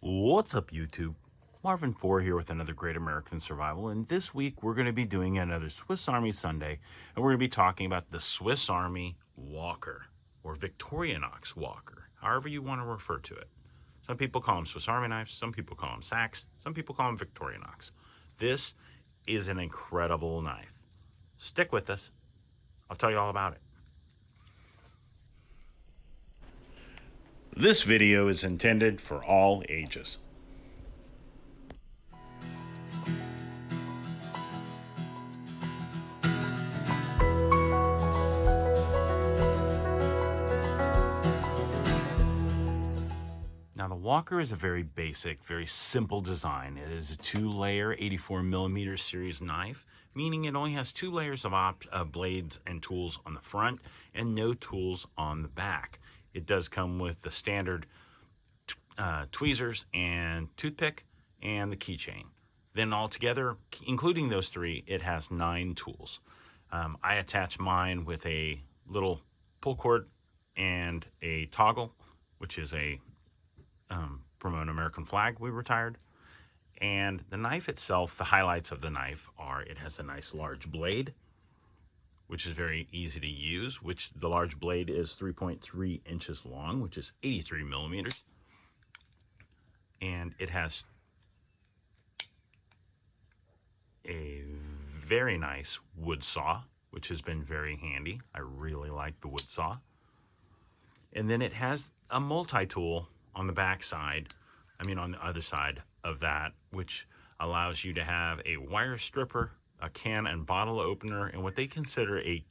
What's up, YouTube? Marvin 4 here with another Great American Survival, and this week we're going to be doing another Swiss Army Sunday, and we're going to be talking about the Swiss Army Walker, or Victorinox Walker, however you want to refer to it. Some people call them Swiss Army knives, some people call them sacks, some people call them Victorinox. This is an incredible knife. Stick with us. I'll tell you all about it. This video is intended for all ages. Now the Walker is a very basic, very simple design. It is a 2-layer 84mm series knife, meaning it only has 2 layers of blades and tools on the front and no tools on the back. It does come with the standard tweezers and toothpick and the keychain. Then altogether, including those 3, it has 9 tools. I attach mine with a little pull cord and a toggle, which is a from an American flag we retired. And the knife itself, the highlights of the knife are it has a nice large blade, which is very easy to use, which the large blade is 3.3 inches long, which is 83 millimeters. And it has a very nice wood saw, which has been very handy. I really like the wood saw. And then it has a multi-tool on the back side, on the other side of that, which allows you to have a wire stripper, a can and bottle opener, and what they consider a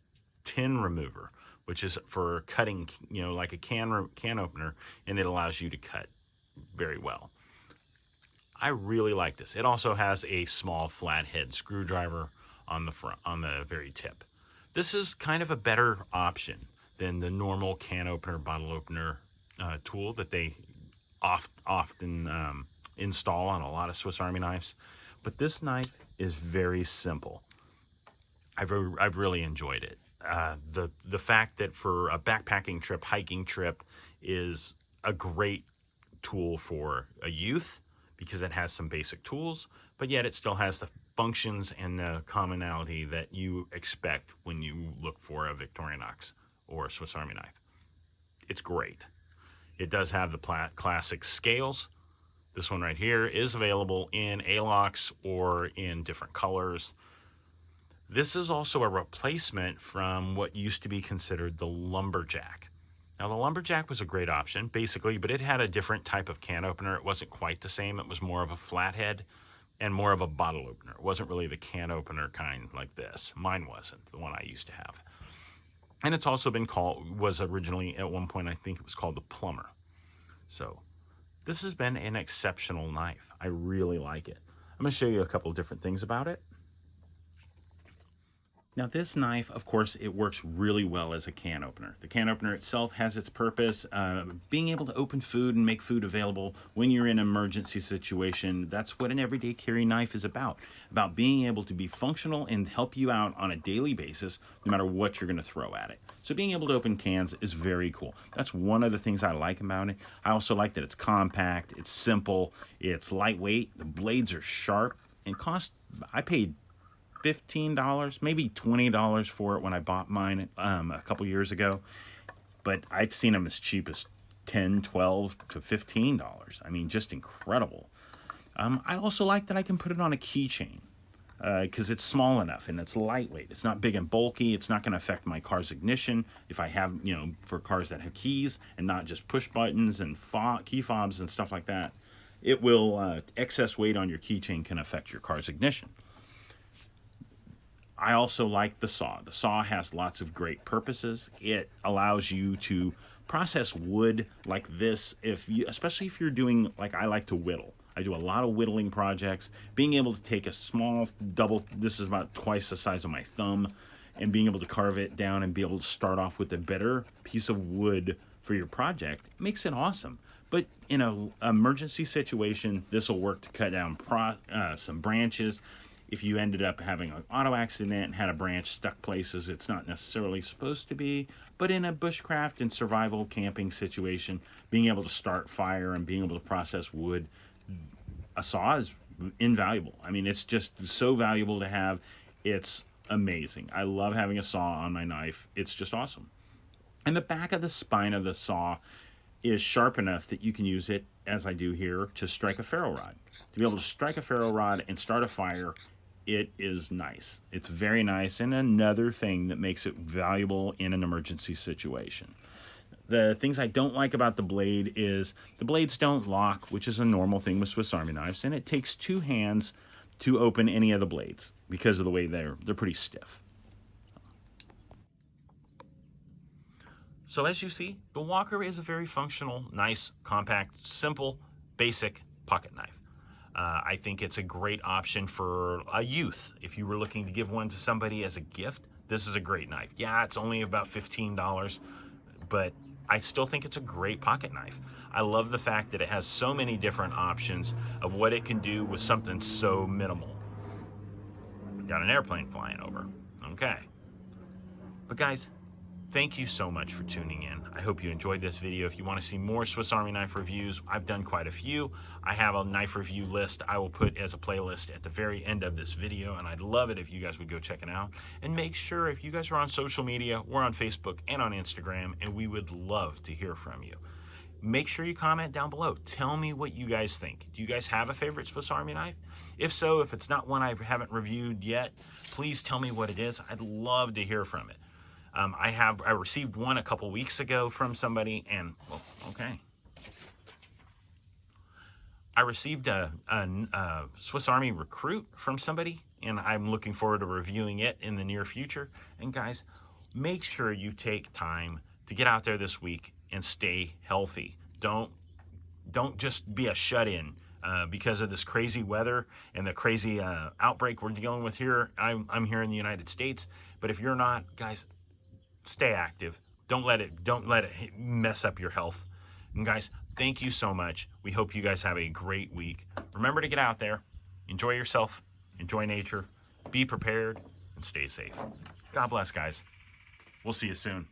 tin remover, which is for cutting, like a can opener, and it allows you to cut very well. I really like this. It also has a small flathead screwdriver on the front, on the very tip. This is kind of a better option than the normal can opener, bottle opener tool that they often install on a lot of Swiss Army knives. But this knife is very simple. I've really enjoyed it. The fact that for a backpacking trip, hiking trip, is a great tool for a youth because it has some basic tools, but yet it still has the functions and the commonality that you expect when you look for a Victorinox or a Swiss Army knife. It's great. It does have the classic scales. This one right here is available in A-locks or in different colors. This is also a replacement from what used to be considered the lumberjack. Now, the lumberjack was a great option, basically, but it had a different type of can opener. It wasn't quite the same. It was more of a flathead and more of a bottle opener. It wasn't really the can opener kind like this. Mine wasn't, the one I used to have. And it's also been was originally, at one point, I think it was called the plumber. So this has been an exceptional knife. I really like it. I'm going to show you a couple of different things about it. Now this knife, of course, it works really well as a can opener. The can opener itself has its purpose, being able to open food and make food available when you're in an emergency situation. That's what an everyday carry knife is about being able to be functional and help you out on a daily basis, no matter what you're going to throw at it. So being able to open cans is very cool. That's one of the things I like about it. I also like that it's compact, it's simple, it's lightweight, the blades are sharp, and I paid $15, maybe $20 for it when I bought mine a couple years ago, but I've seen them as cheap as $10, $12 to $15. Just incredible. I also like that I can put it on a keychain because it's small enough and it's lightweight. It's not big and bulky. It's not going to affect my car's ignition if I have, for cars that have keys and not just push buttons and key fobs and stuff like that. It will, excess weight on your keychain can affect your car's ignition. I also like the saw. The saw has lots of great purposes. It allows you to process wood like this, especially if you're doing, like I like to whittle. I do a lot of whittling projects. Being able to take a small this is about twice the size of my thumb, and being able to carve it down and be able to start off with a better piece of wood for your project makes it awesome. But in an emergency situation, this will work to cut down some branches. if you ended up having an auto accident and had a branch stuck places it's not necessarily supposed to be, but in a bushcraft and survival camping situation, being able to start fire and being able to process wood, a saw is invaluable. I mean, it's just so valuable to have. It's amazing. I love having a saw on my knife. It's just awesome. And the back of the spine of the saw is sharp enough that you can use it, as I do here, to strike a ferro rod. To be able to strike a ferro rod and start a fire, it is nice. It's very nice, and another thing that makes it valuable in an emergency situation. The things I don't like about the blade is the blades don't lock, which is a normal thing with Swiss Army knives, and it takes 2 hands to open any of the blades because of the way they're pretty stiff. So as you see, the Walker is a very functional, nice, compact, simple, basic pocket knife. I think it's a great option for a youth. If you were looking to give one to somebody as a gift, this is a great knife. Yeah, it's only about $15, but I still think it's a great pocket knife. I love the fact that it has so many different options of what it can do with something so minimal. Got an airplane flying over. Okay. But guys, thank you so much for tuning in. I hope you enjoyed this video. If you want to see more Swiss Army knife reviews, I've done quite a few. I have a knife review list I will put as a playlist at the very end of this video, and I'd love it if you guys would go check it out. And make sure, if you guys are on social media, we're on Facebook and on Instagram, and we would love to hear from you. Make sure you comment down below. Tell me what you guys think. Do you guys have a favorite Swiss Army knife? If so, if it's not one I haven't reviewed yet, please tell me what it is. I'd love to hear from it. I received one a couple weeks ago from somebody, and well, okay. I received a Swiss Army Recruit from somebody, and I'm looking forward to reviewing it in the near future. And guys, make sure you take time to get out there this week and stay healthy. Don't just be a shut-in because of this crazy weather and the crazy outbreak we're dealing with here. I'm here in the United States, but if you're not, guys, stay active. Don't let it mess up your health. And guys, thank you so much. We hope you guys have a great week. Remember to get out there, enjoy yourself, enjoy nature, be prepared, and stay safe. God bless, guys. We'll see you soon.